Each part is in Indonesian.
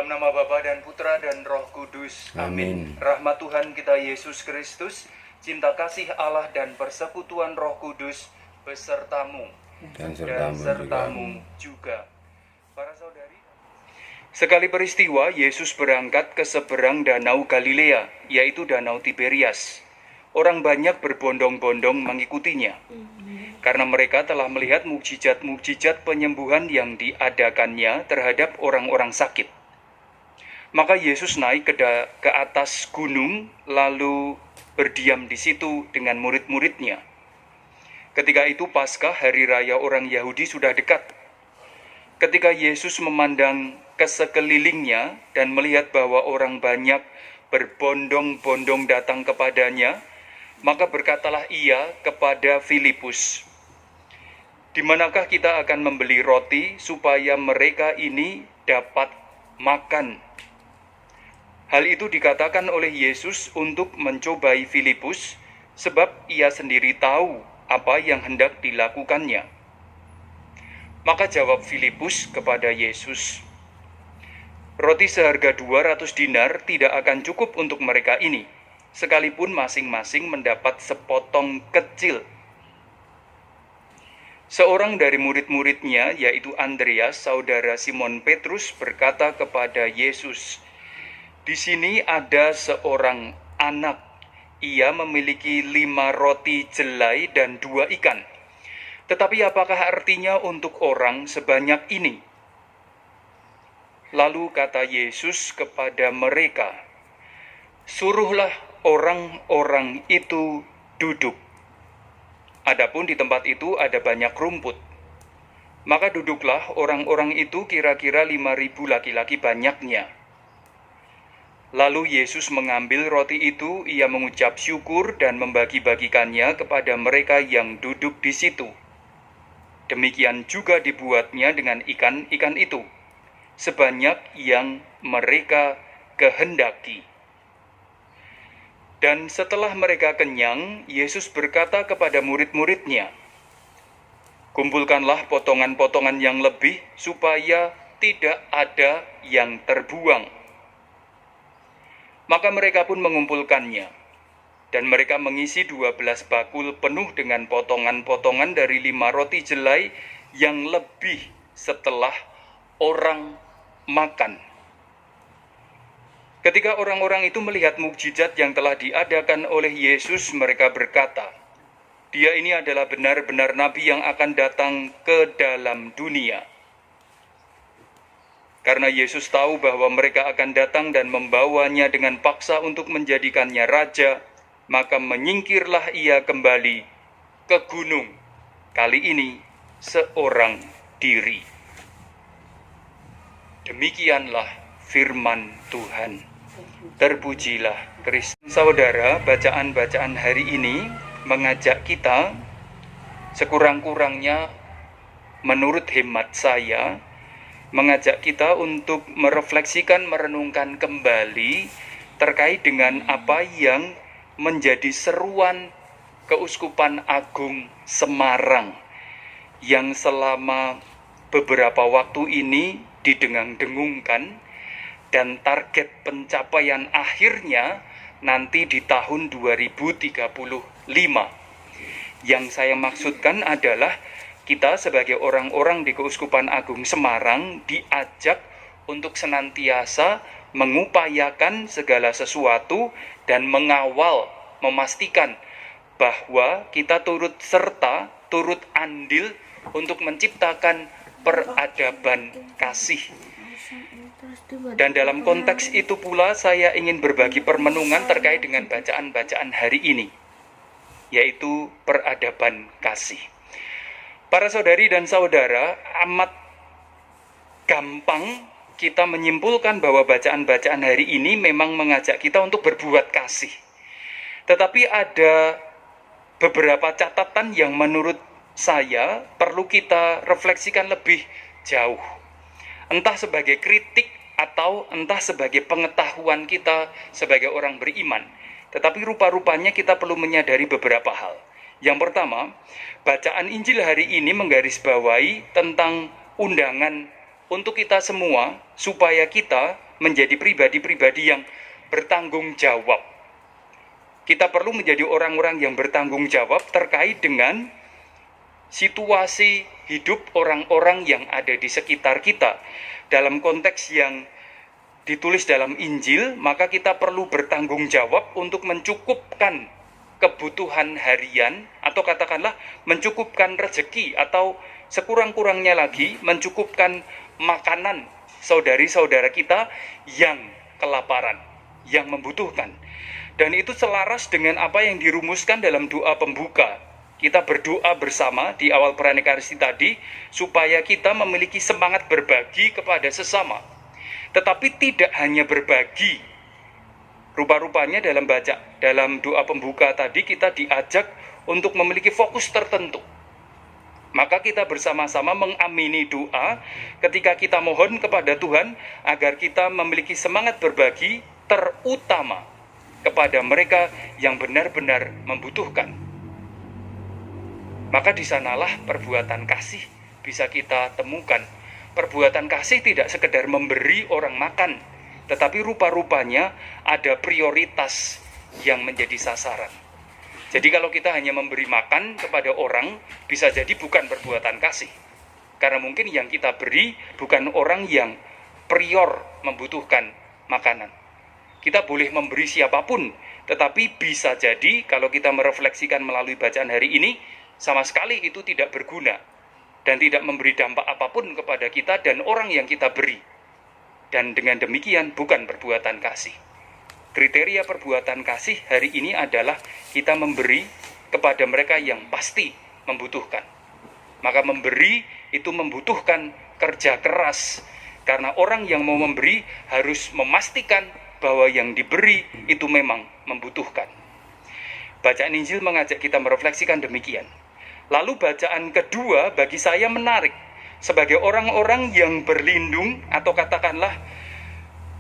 Dalam nama Bapa dan Putra dan Roh Kudus. Amin. Rahmat Tuhan kita Yesus Kristus, cinta kasih Allah dan persekutuan Roh Kudus besertamu Dan sertamu juga. Para saudari, sekali peristiwa Yesus berangkat ke seberang danau Galilea, yaitu danau Tiberias. Orang banyak berbondong-bondong mengikutinya, karena mereka telah melihat mukjizat-mukjizat penyembuhan yang diadakannya terhadap orang-orang sakit. Maka Yesus naik ke atas gunung, lalu berdiam di situ dengan murid-muridnya. Ketika itu Paskah, hari raya orang Yahudi, sudah dekat. Ketika Yesus memandang ke sekelilingnya dan melihat bahwa orang banyak berbondong-bondong datang kepadanya, maka berkatalah ia kepada Filipus, "Di manakah kita akan membeli roti supaya mereka ini dapat makan?" Hal itu dikatakan oleh Yesus untuk mencobai Filipus, sebab ia sendiri tahu apa yang hendak dilakukannya. Maka jawab Filipus kepada Yesus, "Roti seharga 200 dinar tidak akan cukup untuk mereka ini, sekalipun masing-masing mendapat sepotong kecil." Seorang dari murid-muridnya, yaitu Andreas, saudara Simon Petrus, berkata kepada Yesus, "Di sini ada seorang anak. Ia memiliki 5 roti jelai dan 2 ikan. Tetapi apakah artinya untuk orang sebanyak ini?" Lalu kata Yesus kepada mereka, "Suruhlah orang-orang itu duduk." Adapun di tempat itu ada banyak rumput. Maka duduklah orang-orang itu, kira-kira 5.000 laki-laki banyaknya. Lalu Yesus mengambil roti itu, ia mengucap syukur dan membagi-bagikannya kepada mereka yang duduk di situ. Demikian juga dibuatnya dengan ikan-ikan itu, sebanyak yang mereka kehendaki. Dan setelah mereka kenyang, Yesus berkata kepada murid-muridnya, "Kumpulkanlah potongan-potongan yang lebih, supaya tidak ada yang terbuang." Maka mereka pun mengumpulkannya, dan mereka mengisi 12 bakul penuh dengan potongan-potongan dari 5 roti jelai yang lebih setelah orang makan. Ketika orang-orang itu melihat mukjizat yang telah diadakan oleh Yesus, mereka berkata, "Dia ini adalah benar-benar nabi yang akan datang ke dalam dunia." Karena Yesus tahu bahwa mereka akan datang dan membawanya dengan paksa untuk menjadikannya raja, maka menyingkirlah ia kembali ke gunung, kali ini seorang diri. Demikianlah firman Tuhan. Terpujilah Kristus. Saudara, bacaan-bacaan hari ini mengajak kita, sekurang-kurangnya menurut hemat saya, mengajak kita untuk merefleksikan, merenungkan kembali terkait dengan apa yang menjadi seruan Keuskupan Agung Semarang yang selama beberapa waktu ini didengung-dengungkan, dan target pencapaian akhirnya nanti di tahun 2035. Yang saya maksudkan adalah kita sebagai orang-orang di Keuskupan Agung Semarang diajak untuk senantiasa mengupayakan segala sesuatu dan mengawal, memastikan bahwa kita turut serta, turut andil untuk menciptakan peradaban kasih. Dan dalam konteks itu pula saya ingin berbagi permenungan terkait dengan bacaan-bacaan hari ini, yaitu peradaban kasih. Para saudari dan saudara, amat gampang kita menyimpulkan bahwa bacaan-bacaan hari ini memang mengajak kita untuk berbuat kasih. Tetapi ada beberapa catatan yang menurut saya perlu kita refleksikan lebih jauh. Entah sebagai kritik atau entah sebagai pengetahuan kita sebagai orang beriman. Tetapi rupa-rupanya kita perlu menyadari beberapa hal. Yang pertama, bacaan Injil hari ini menggarisbawahi tentang undangan untuk kita semua supaya kita menjadi pribadi-pribadi yang bertanggung jawab. Kita perlu menjadi orang-orang yang bertanggung jawab terkait dengan situasi hidup orang-orang yang ada di sekitar kita. Dalam konteks yang ditulis dalam Injil, maka kita perlu bertanggung jawab untuk mencukupkan kebutuhan harian, atau katakanlah mencukupkan rezeki, atau sekurang-kurangnya lagi mencukupkan makanan saudari-saudara kita yang kelaparan, yang membutuhkan. Dan itu selaras dengan apa yang dirumuskan dalam doa pembuka. Kita berdoa bersama di awal perayaan Ekaristi tadi supaya kita memiliki semangat berbagi kepada sesama. Tetapi tidak hanya berbagi. Rupa-rupanya dalam doa pembuka tadi kita diajak untuk memiliki fokus tertentu. Maka kita bersama-sama mengamini doa ketika kita mohon kepada Tuhan agar kita memiliki semangat berbagi, terutama kepada mereka yang benar-benar membutuhkan. Maka di sanalah perbuatan kasih bisa kita temukan. Perbuatan kasih tidak sekedar memberi orang makan, tetapi rupa-rupanya ada prioritas yang menjadi sasaran. Jadi kalau kita hanya memberi makan kepada orang, bisa jadi bukan perbuatan kasih. Karena mungkin yang kita beri bukan orang yang prior membutuhkan makanan. Kita boleh memberi siapapun, tetapi bisa jadi kalau kita merefleksikan melalui bacaan hari ini, sama sekali itu tidak berguna dan tidak memberi dampak apapun kepada kita dan orang yang kita beri. Dan dengan demikian bukan perbuatan kasih. Kriteria perbuatan kasih hari ini adalah kita memberi kepada mereka yang pasti membutuhkan. Maka memberi itu membutuhkan kerja keras, karena orang yang mau memberi harus memastikan bahwa yang diberi itu memang membutuhkan. Bacaan Injil mengajak kita merefleksikan demikian. Lalu bacaan kedua bagi saya menarik. Sebagai orang-orang yang berlindung, atau katakanlah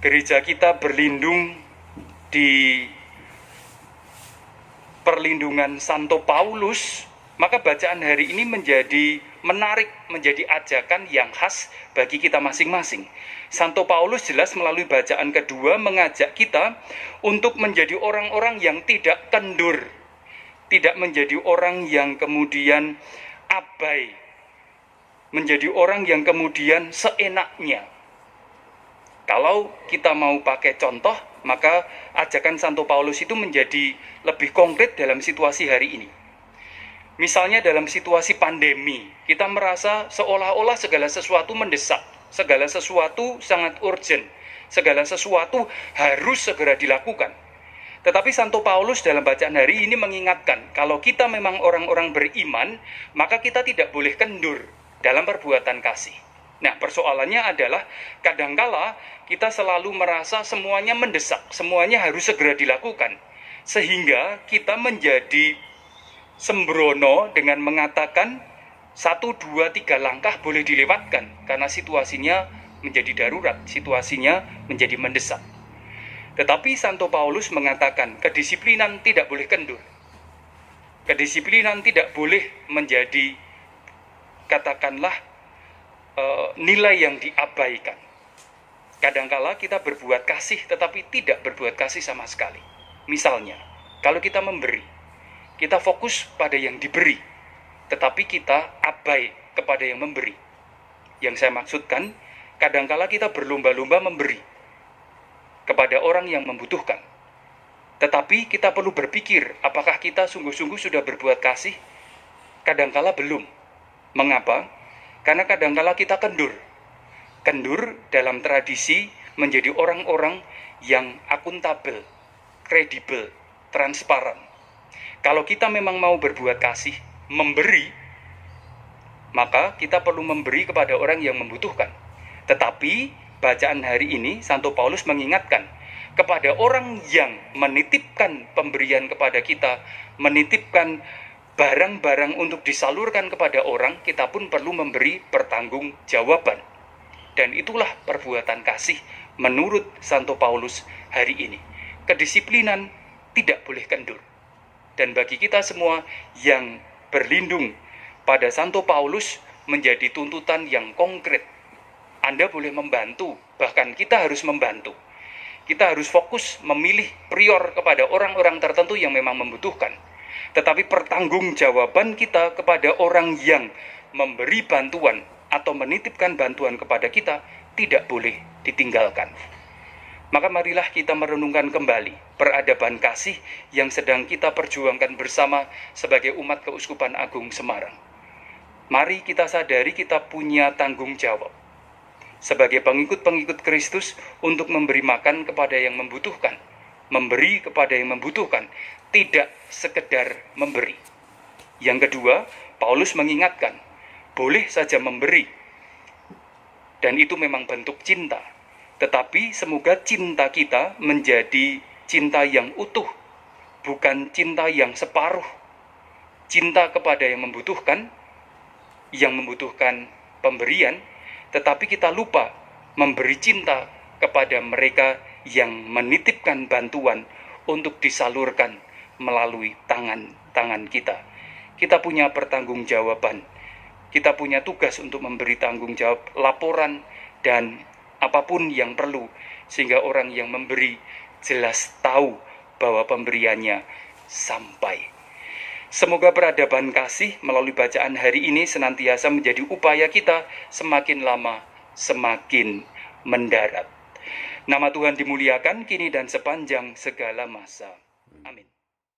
gereja kita berlindung di perlindungan Santo Paulus, maka bacaan hari ini menjadi menarik, menjadi ajakan yang khas bagi kita masing-masing. Santo Paulus jelas melalui bacaan kedua mengajak kita untuk menjadi orang-orang yang tidak kendur, tidak menjadi orang yang kemudian abai, menjadi orang yang kemudian seenaknya. Kalau kita mau pakai contoh, maka ajakan Santo Paulus itu menjadi lebih konkret dalam situasi hari ini. Misalnya dalam situasi pandemi, kita merasa seolah-olah segala sesuatu mendesak, segala sesuatu sangat urgent, segala sesuatu harus segera dilakukan. Tetapi Santo Paulus dalam bacaan hari ini mengingatkan, kalau kita memang orang-orang beriman, maka kita tidak boleh kendur dalam perbuatan kasih. Nah, persoalannya adalah kadangkala kita selalu merasa semuanya mendesak, semuanya harus segera dilakukan. Sehingga kita menjadi sembrono dengan mengatakan 1, 2, 3 langkah boleh dilewatkan karena situasinya menjadi darurat, situasinya menjadi mendesak. Tetapi Santo Paulus mengatakan kedisiplinan tidak boleh kendur. Kedisiplinan tidak boleh menjadi, katakanlah, nilai yang diabaikan. Kadangkala kita berbuat kasih tetapi tidak berbuat kasih sama sekali. Misalnya, kalau kita memberi, kita fokus pada yang diberi, tetapi kita abai kepada yang memberi. Yang saya maksudkan, kadangkala kita berlomba-lomba memberi kepada orang yang membutuhkan. Tetapi kita perlu berpikir, apakah kita sungguh-sungguh sudah berbuat kasih? Kadangkala belum. Mengapa? Karena kadangkala kita kendur. Kendur dalam tradisi menjadi orang-orang yang akuntabel, kredibel, transparan. Kalau kita memang mau berbuat kasih, memberi, maka kita perlu memberi kepada orang yang membutuhkan. Tetapi bacaan hari ini Santo Paulus mengingatkan kepada orang yang menitipkan pemberian kepada kita, menitipkan barang-barang untuk disalurkan kepada orang, kita pun perlu memberi pertanggungjawaban. Dan itulah perbuatan kasih menurut Santo Paulus hari ini. Kedisiplinan tidak boleh kendur. Dan bagi kita semua yang berlindung pada Santo Paulus menjadi tuntutan yang konkret. Anda boleh membantu, bahkan kita harus membantu. Kita harus fokus memilih prior kepada orang-orang tertentu yang memang membutuhkan. Tetapi pertanggungjawaban kita kepada orang yang memberi bantuan atau menitipkan bantuan kepada kita tidak boleh ditinggalkan. Maka marilah kita merenungkan kembali peradaban kasih yang sedang kita perjuangkan bersama sebagai umat Keuskupan Agung Semarang. Mari kita sadari kita punya tanggung jawab sebagai pengikut-pengikut Kristus untuk memberi makan kepada yang membutuhkan, memberi kepada yang membutuhkan, tidak sekedar memberi. Yang kedua, Paulus mengingatkan, boleh saja memberi, dan itu memang bentuk cinta. Tetapi semoga cinta kita menjadi cinta yang utuh, bukan cinta yang separuh. Cinta kepada yang membutuhkan pemberian, tetapi kita lupa memberi cinta kepada mereka yang menitipkan bantuan untuk disalurkan melalui tangan-tangan kita. Kita punya pertanggungjawaban. Kita punya tugas untuk memberi tanggung jawab, laporan, dan apapun yang perlu, sehingga orang yang memberi jelas tahu bahwa pemberiannya sampai. Semoga peradaban kasih melalui bacaan hari ini senantiasa menjadi upaya kita semakin lama semakin mendarat. Nama Tuhan dimuliakan kini dan sepanjang segala masa. Amin.